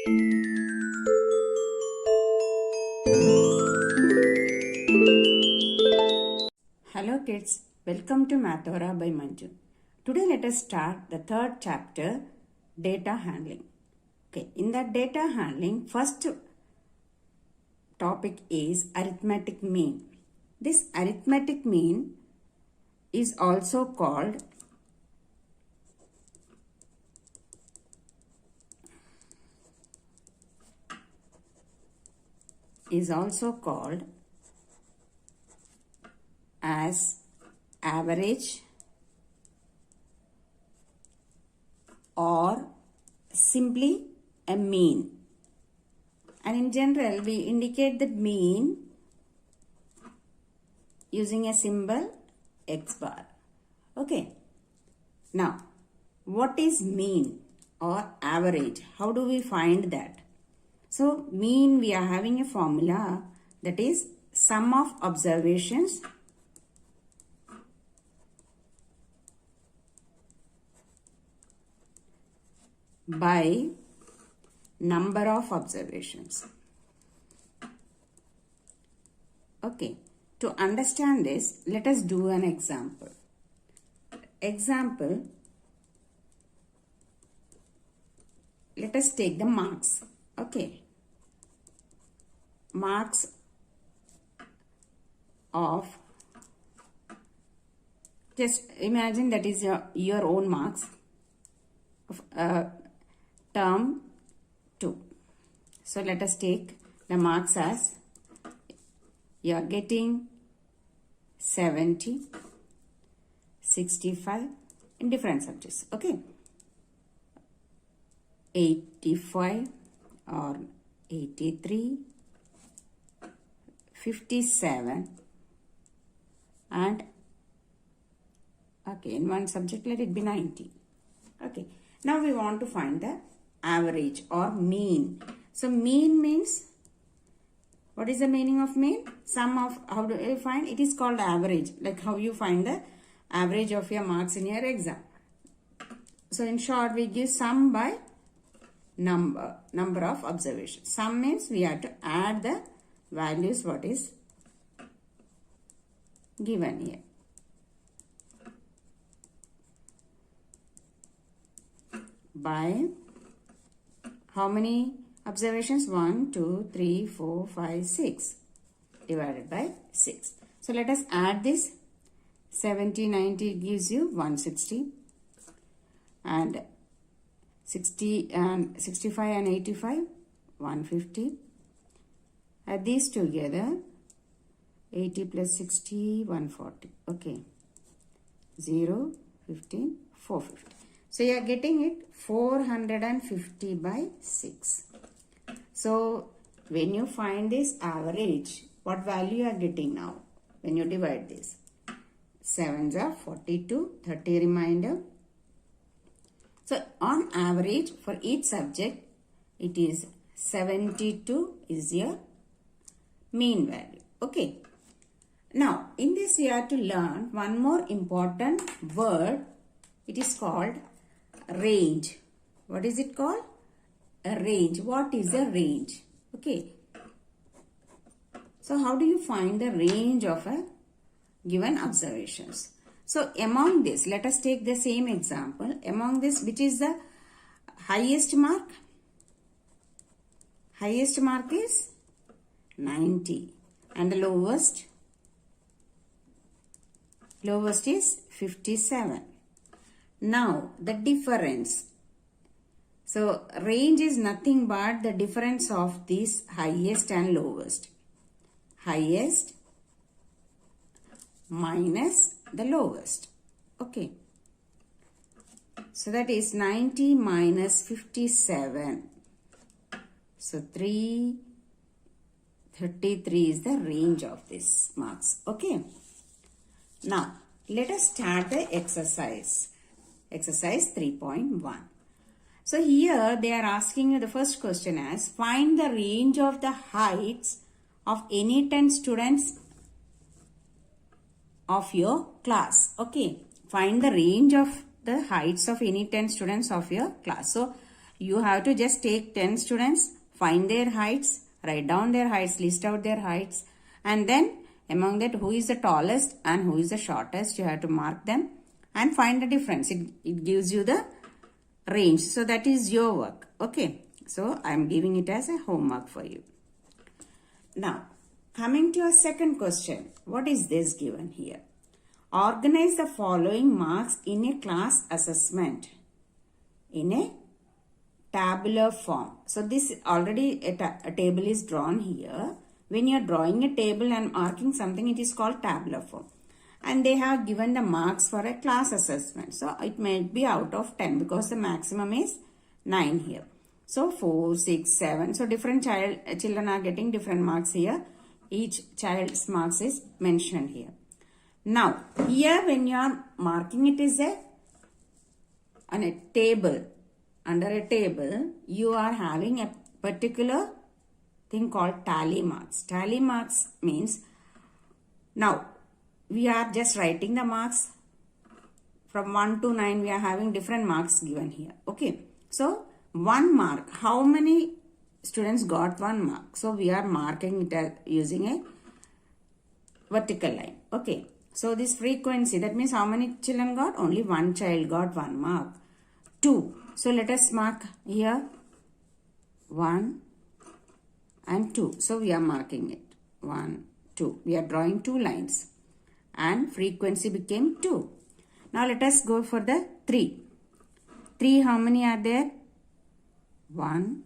Hello kids, welcome to Mathora by Manju. Today let us start the third chapter, data handling. Okay, in that data handling, first topic is arithmetic mean. This arithmetic mean is also called as average or simply a mean. And in general, we indicate the mean using a symbol X bar. Okay. Now, what is mean or average? How do we find that? So, mean, we are having a formula that is sum of observations by number of observations. Okay, to understand this, let us do an example. Let us take the marks. Okay, marks of, just imagine that is your own marks of term 2. So let us take the marks as you are getting 70, 65 in different subjects. Okay, 85 or 83, 57 and okay, in one subject let it be 90. Okay, now we want to find the average or mean. So mean means, what is the meaning of mean? Sum of, how do you find? It is called average, like how you find the average of your marks in your exam. So in short, we give sum by number of observations. Sum means we have to add the values what is given here. By how many observations? 1, 2, 3, 4, 5, 6 divided by 6. So let us add this. 70, 90 gives you 160 and 60 and 65 and 85 150. Add these together, 80 plus 60 140. Okay, 0, 15, 450. So you are getting it 450 by 6. So when you find this average, what value you are getting now? When you divide this, 7s are 42, 30 remainder. So on average for each subject, it is 72 is your mean value. Okay. Now in this we have to learn one more important word. It is called range. What is it called? A range. What is a range? Okay. So how do you find the range of a given observations? So among this, let us take the same example. Among this, which is the highest mark? Highest mark is 90 and the lowest is 57. Now the difference. So range is nothing but the difference of this highest and lowest. Highest minus the lowest. Okay. So that is 90 minus 57. So 333 is the range of this marks. Okay. Now let us start the exercise. Exercise 3.1. So here they are asking you the first question as find the range of the heights of any 10 students of your class. Okay. Find the range of the heights of any 10 students of your class. So You have to just take 10 students, find their heights, write down their heights, list out their heights, and then among that who is the tallest and who is the shortest, you have to mark them and find the difference. It gives you the range. So that is your work. Okay. So I am giving it as a homework for you. Now, coming to a second question. What is this given here? Organize the following marks in a class assessment in a tabular form. So this already a table is drawn here. When you are drawing a table and marking something, it is called tabular form. And they have given the marks for a class assessment. So it may be out of 10 because the maximum is 9 here. So 4, 6, 7. So different children are getting different marks here. Each child's marks is mentioned here. Now here when you are marking it is on a table. Under a table, you are having a particular thing called tally marks. Tally marks means, now we are just writing the marks from 1 to 9. We are having different marks given here. Okay. So 1 mark. How many students got 1 mark? So we are marking it using a vertical line. Okay. So this frequency, that means how many children got? Only 1 child got 1 mark. 2. So let us mark here 1 and 2. So we are marking it 1, 2. We are drawing 2 lines and frequency became 2. Now let us go for the 3. 3, how many are there? 1.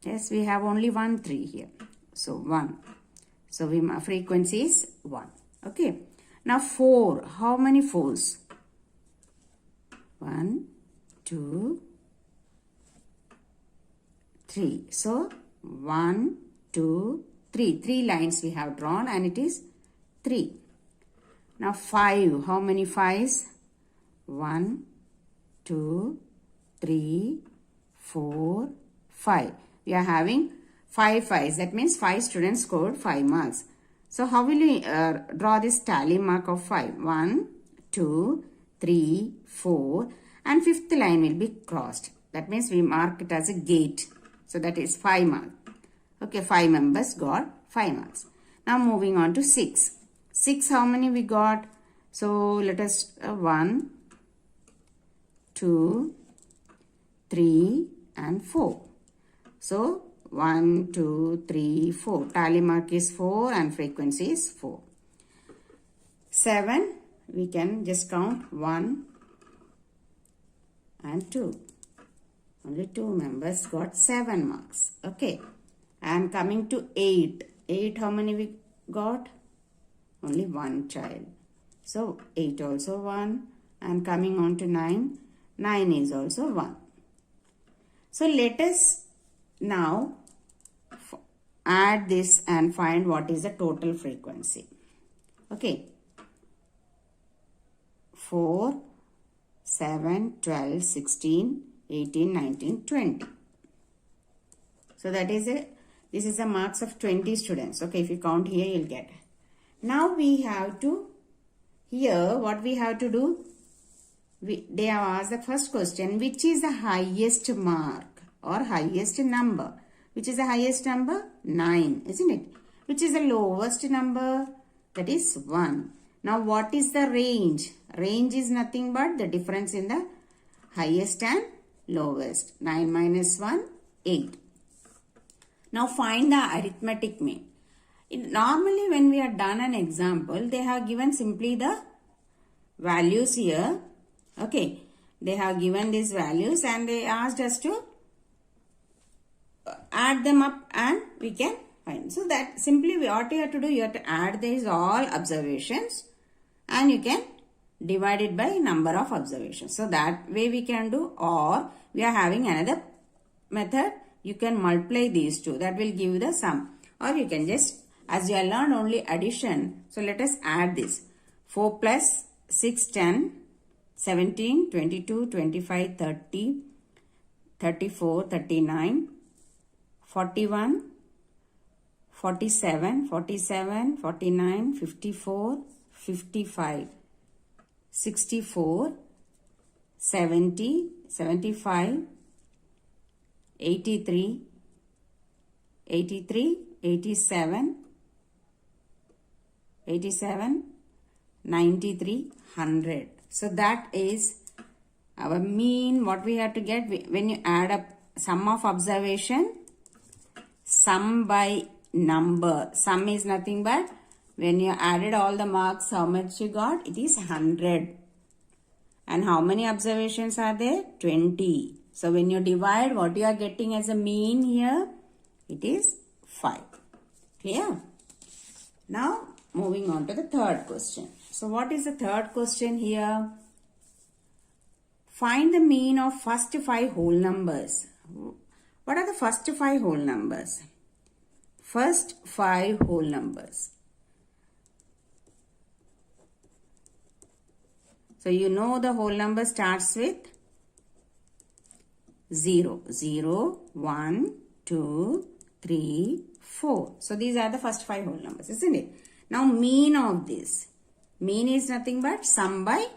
Yes, we have only 1 3 here. So 1. So frequency is 1. Okay. Now 4, how many 4s? 1, 2, 3. So 1, 2, 3. 3 lines we have drawn and it is 3. Now 5. How many 5s? 1, 2, 3, 4, 5. We are having 5 5s. That means 5 students scored 5 marks. So how will you draw this tally mark of 5? 1, 2, 3, 4 and 5th line will be crossed. That means we mark it as a gate. So that is 5 marks. Okay, 5 members got 5 marks. Now moving on to 6. 6, how many we got? So let us 1, 2, 3 and 4. So 1, 2, 3, 4. Tally mark is 4 and frequency is 4. 7, we can just count 1 and 2. Only 2 members got 7 marks. Okay. And coming to 8. 8, how many we got? Only 1 child. So 8 also 1. And coming on to 9. 9 is also 1. So let us now add this and find what is the total frequency. Okay. 4, 7, 12, 16, 18, 19, 20. So that is it. This is the marks of 20 students. Okay, if you count here, you'll get. Now we have to, here what we have to do, they have asked the first question, which is the highest mark or highest number? Which is the highest number? 9, isn't it? Which is the lowest number? That is 1. Now what is the range? Range is nothing but the difference in the highest and lowest. 9 minus 1, 8. Now find the arithmetic mean. Normally when we are done an example, they have given simply the values here. Okay. They have given these values and they asked us to add them up and we can find. So that simply what you have to do, you have to add these all observations and you can divide it by number of observations. So that way we can do, or we are having another method. You can multiply these two. That will give you the sum. Or you can just, as you have learned only addition. So let us add this. 4 plus 6, 10, 17, 22, 25, 30, 34, 39, 41, 47, 47, 49, 54, 55, 64, 70, 75, 83, 83, 87, 87, 93, 100. So that is our mean. What we have to get when you add up sum of observation, sum by number. Sum is nothing but when you added all the marks, how much you got? It is 100. And how many observations are there? 20. So when you divide, what you are getting as a mean here? It is 5. Clear? Now moving on to the third question. So what is the third question here? Find the mean of first 5 whole numbers. What are the first 5 whole numbers? First 5 whole numbers. So you know the whole number starts with 0. 0, 1, 2, 3, 4. So these are the first 5 whole numbers, isn't it? Now mean of this. Mean is nothing but sum by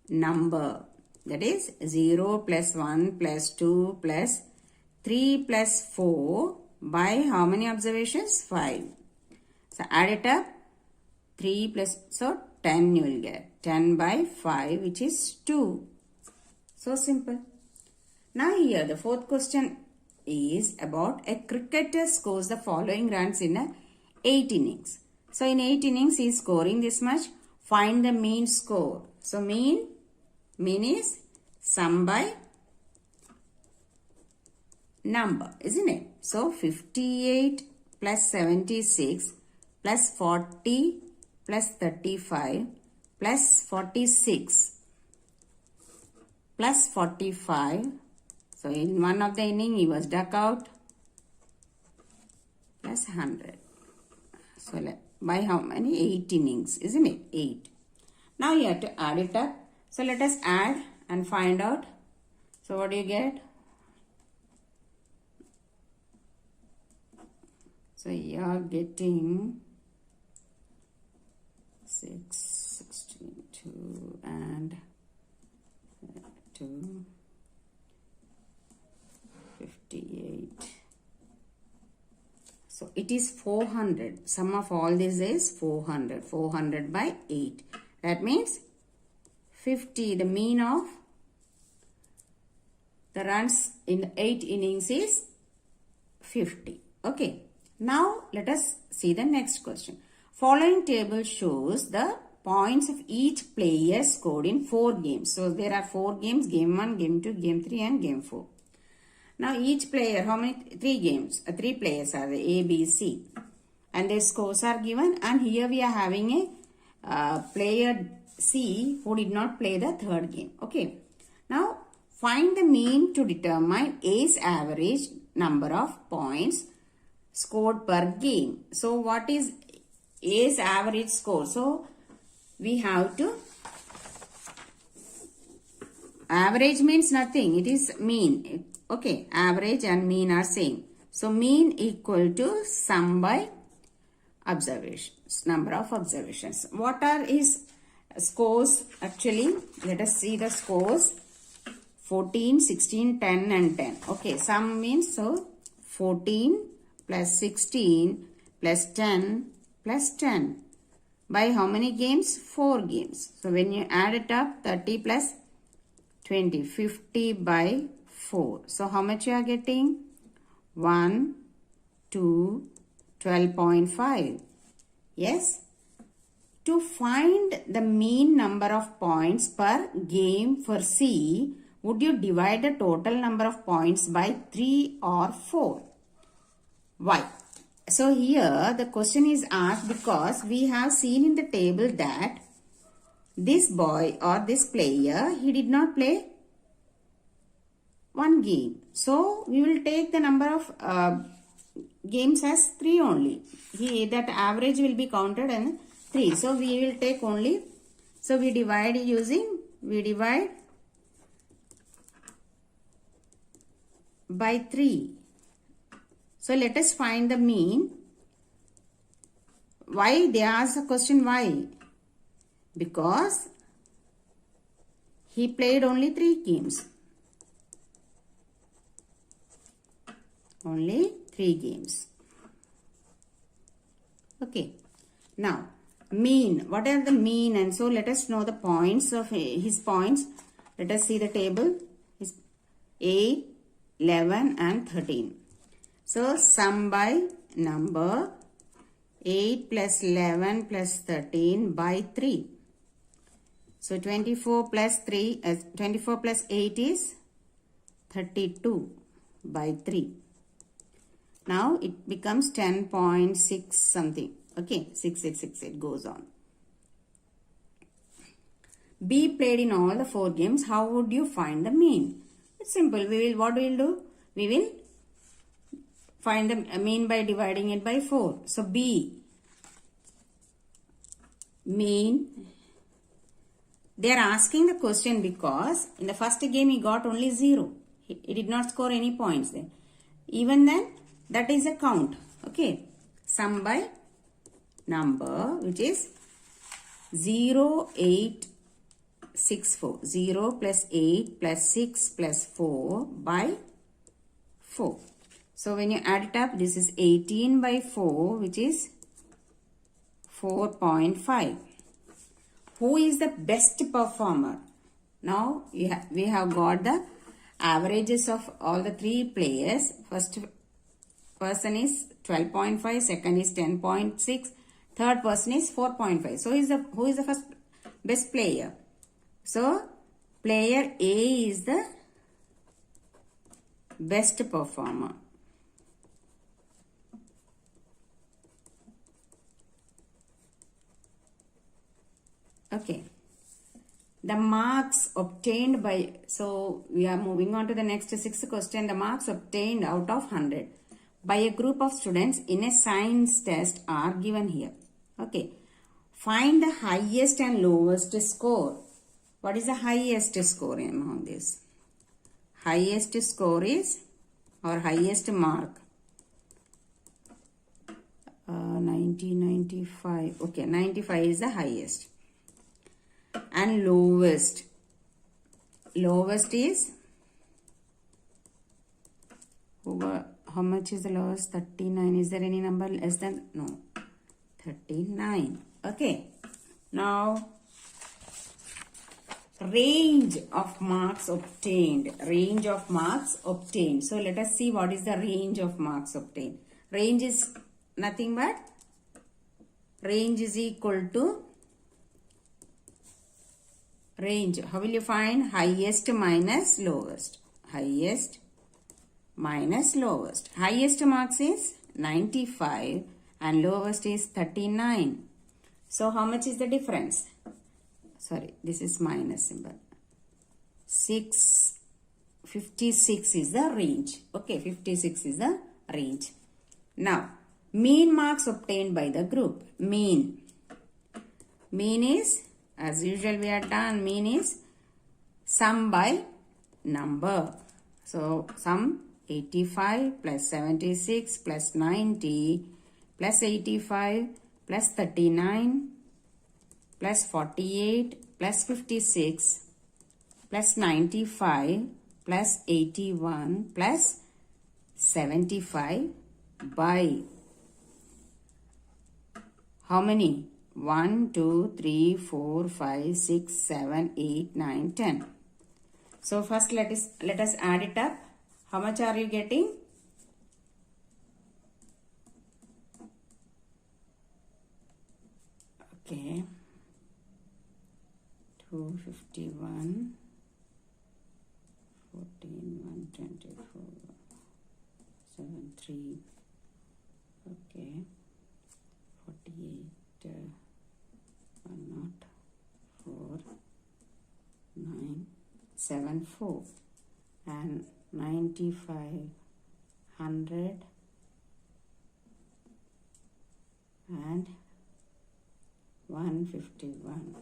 number. That is 0 plus 1 plus 2 plus 3 plus 4 by how many observations? 5. So add it up. 3 plus, so 10 you will get. 10 by 5, which is 2. So simple. Now here the fourth question is about a cricketer scores the following runs in 8 innings. So in 8 innings he is scoring this much. Find the mean score. So mean is sum by number, isn't it? So 58 plus 76 plus 40 plus 35 plus 46 plus 45. So in one of the inning he was duck out, plus 100. So by how many? 8 innings, isn't it? 8. Now you have to add it up. So let us add and find out. So what do you get? So you are getting 6, 16, 2 and 2, 58. So it is 400. Sum of all this is 400. 400 by 8. That means 50. The mean of the runs in 8 innings is 50. Okay. Now let us see the next question. Following table shows the points of each player scored in 4 games. So there are 4 games, game 1, game 2, game 3 and game 4. Now each player, how many? 3 games. 3 players are the A, B, C. And their scores are given. And here we are having a player C who did not play the 3rd game. Okay. Now find the mean to determine A's average number of points scored per game. So what is A's average score? So we have to, average means nothing. It is mean. Okay, average and mean are same. So mean equal to sum by observations, number of observations. What are his scores actually? Let us see the scores. 14, 16, 10 and 10. Okay, sum means so 14 plus 16 plus 10 plus 10. By how many games? 4 games. So when you add it up, 30 plus 20, 50 by 4. So how much you are getting? 1, 2, 12.5. Yes. To find the mean number of points per game for C, would you divide the total number of points by 3 or 4? Why? So here the question is asked because we have seen in the table that this boy or this player, he did not play 1 game. So we will take the number of games as 3 only. That average will be counted in 3. So we will take only, so we divide by 3. So let us find the mean. Why? They ask the question why? Because He played only 3 games. Only 3 games. Okay. Now, mean. What are the mean? And so let us know the points of his points. Let us see the table. His 8, 11 and 13. So, sum by number 8 plus 11 plus 13 by 3. So, 24 plus 8 is 32 by 3. Now, it becomes 10.6 something. Okay, 6 it goes on. B played in all the 4 games. How would you find the mean? It's simple. What we will do? We will find the mean by dividing it by 4. So, B, mean. They are asking the question because in the first game he got only 0. He did not score any points there. Even then, that is a count. Okay. Sum by number, which is 0, 8, 6, 4. 0 plus 8 plus 6 plus 4 by 4. So, when you add it up, this is 18 by 4, which is 4.5. Who is the best performer? Now, we have got the averages of all the 3 players. First person is 12.5, second is 10.6, third person is 4.5. So, who is the first best player? So, player A is the best performer. Okay. The marks obtained by, so we are moving on to the next 6th question. The marks obtained out of 100 by a group of students in a science test are given here. Okay. Find the highest and lowest score. What is the highest score among this? Highest score is, or highest mark? 95. Okay, 95 is the highest. And lowest. Lowest is, how much is the lowest? 39. Is there any number less than? No. 39. Okay. Now, range of marks obtained. Range of marks obtained. So, let us see what is the range of marks obtained. Range is nothing but, range is equal to, range. How will you find? Highest minus lowest. Highest minus lowest. Highest marks is 95 and lowest is 39. So, how much is the difference? Sorry, this is minus symbol. 56 is the range. Okay, 56 is the range. Now, mean marks obtained by the group. Mean. Mean is, as usual we are done, mean is sum by number. So, sum 85 plus 76 plus 90 plus 85 plus 39 plus 48 plus 56 plus 95 plus 81 plus 75 by how many? 1, 2, 3, 4, 5, 6, 7, 8, 9, 10. So first let us add it up. How much are you getting? Okay. 251, 14, 124, 73. Okay. 48. 104 and 95, 100 and 151.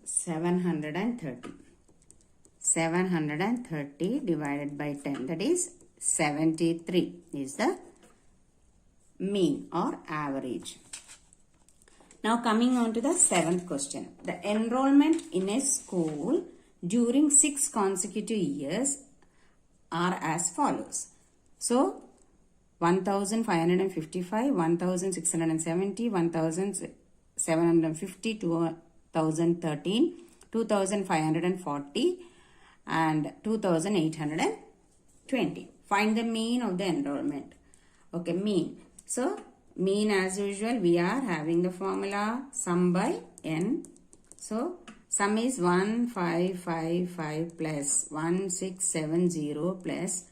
730. 730 divided by 10, that is 73 is the mean or average. Now coming on to the 7th question. The enrollment in a school during 6 consecutive years are as follows. So 1555, 1670, 1750, 2013, 2540 and 2820. Find the mean of the enrollment. Okay, mean. So mean as usual we are having the formula sum by n. So sum is 1555 plus 1670 plus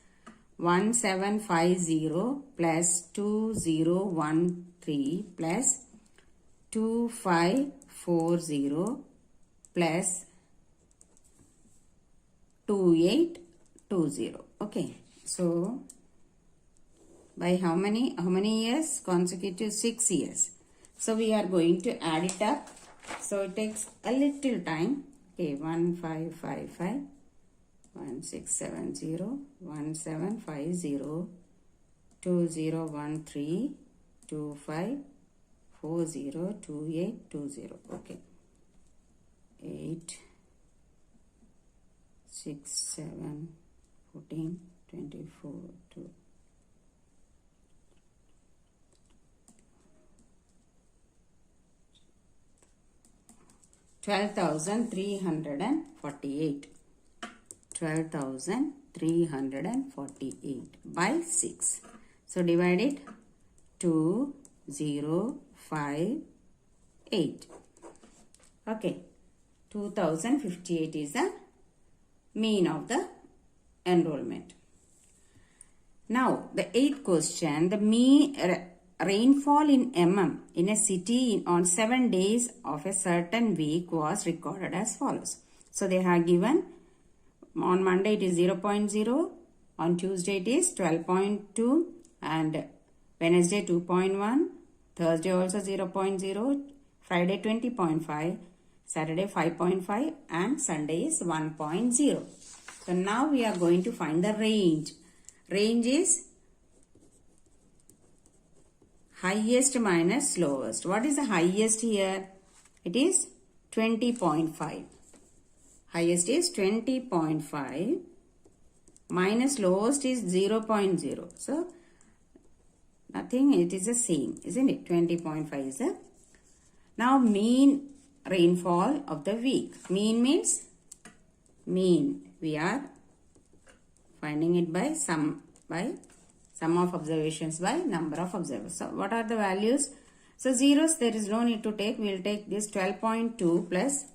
1750 plus 2013 plus 2540 plus 2820. Okay, so by how many years? Consecutive 6 years. So we are going to add it up. So it takes a little time. Okay, 1555, 1670, 1750, 2013, 2540, 2820. Okay, 8, 6, 7, 14, 24, 2. 12,348. 12,348 by 6. So divide it 2, 0, 5, 8. Okay. 2058 is the mean of the enrollment. Now the 8th question. The mean rainfall in mm in a city on 7 days of a certain week was recorded as follows. So they have given on Monday it is 0.0, on Tuesday it is 12.2 and Wednesday 2.1, Thursday also 0.0, Friday 20.5, Saturday 5.5 and Sunday is 1.0. So now we are going to find the range. Range is highest minus lowest. What is the highest here? It is 20.5. Highest is 20.5 minus lowest is 0.0. So nothing, it is the same, isn't it? 20.5 is the. Now mean rainfall of the week. Mean means mean. We are finding it by sum of observations by number of observers. So what are the values? So zeros there is no need to take. We will take this 12.2 plus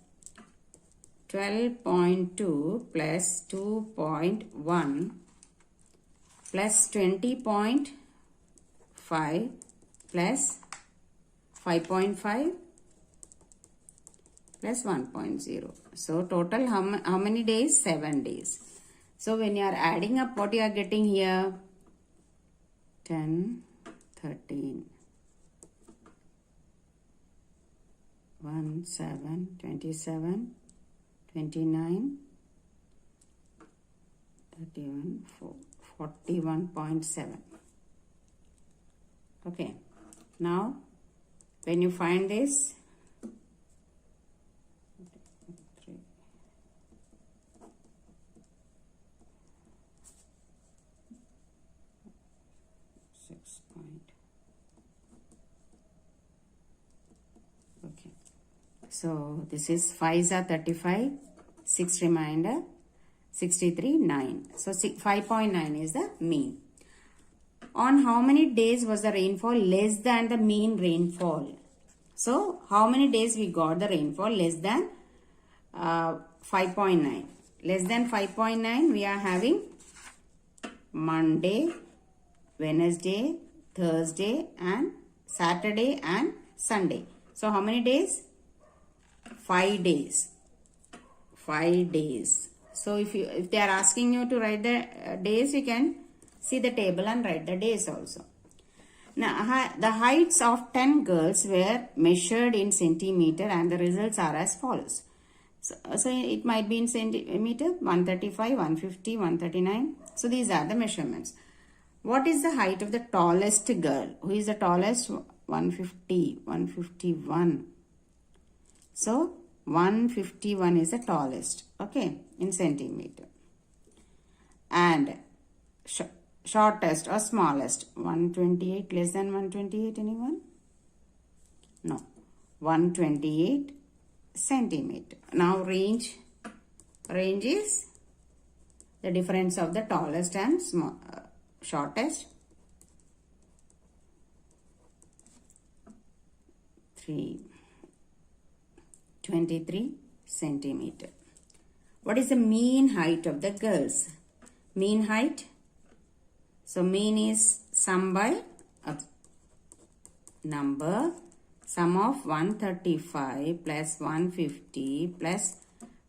12.2 plus 2.1 plus 20.5 plus 5.5 plus 1.0. So total how many days? 7 days. So when you are adding up, what you are getting here? 10, 13, 1, 7, 27, 29, 31, 41.7. Okay. Now, when you find this, 6 point. Okay. So this is 5s are 35, 6 remainder, 63, 9. So 5.9 is the mean. On how many days was the rainfall less than the mean rainfall? So how many days we got the rainfall less than 5.9? Less than 5.9 we are having Monday, Wednesday, Thursday and Saturday and Sunday. So how many days? 5 days. 5 days. So if they are asking you to write the days, you can see the table and write the days also. Now the heights of 10 girls were measured in centimeter and the results are as follows. So it might be in centimeter, 135, 150, 139. So these are the measurements. What is the height of the tallest girl? Who is the tallest? 150, 151. So 151 is the tallest, okay, in centimeter. And shortest or smallest, 128, less than 128, anyone? No, 128 centimeter. Now range is the difference of the tallest and shortest. 23 centimeter. What is the mean height of the girls? Mean height. So mean is sum by number. Sum of 135 plus 150 plus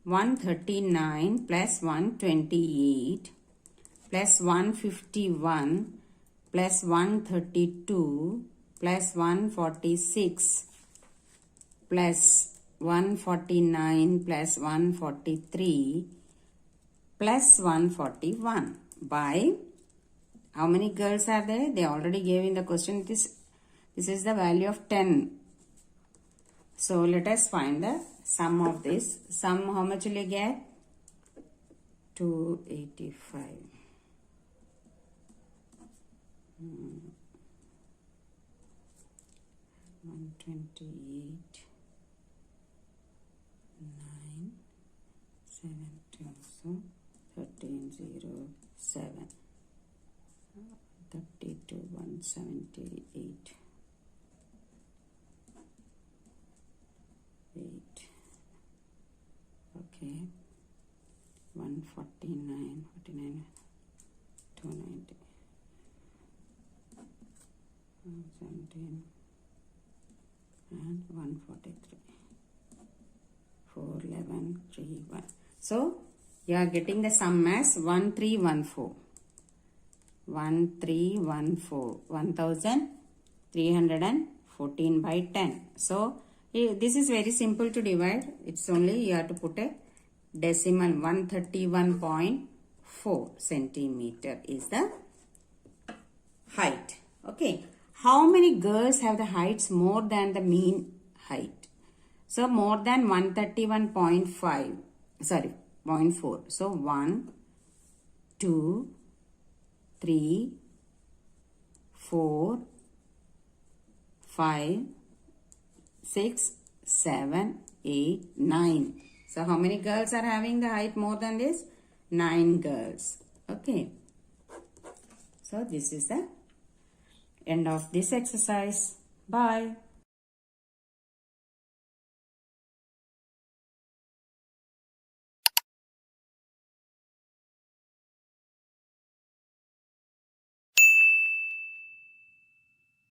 139 plus 128 plus 151 plus 132 plus 146 plus 149 plus 143 plus 141 by how many girls are there? They already gave in the question. This is the value of 10. So let us find the sum of this. Sum, how much will you get? 285. 128. 9, 7, 2, so 1307. 32, 178. 8. Okay. 149, 49, 290. 17 and 143. 411, 31. So you are getting the sum as 1314. 1314. 1314 by 10. So this is very simple to divide. It's only you have to put a decimal. 131.4 centimeter is the height. Okay. How many girls have the heights more than the mean height? So more than 131.5. Sorry, 0.4. So 1, 2, 3, 4, 5, 6, 7, 8, 9. So how many girls are having the height more than this? 9 girls. Okay. So this is the end of this exercise. Bye.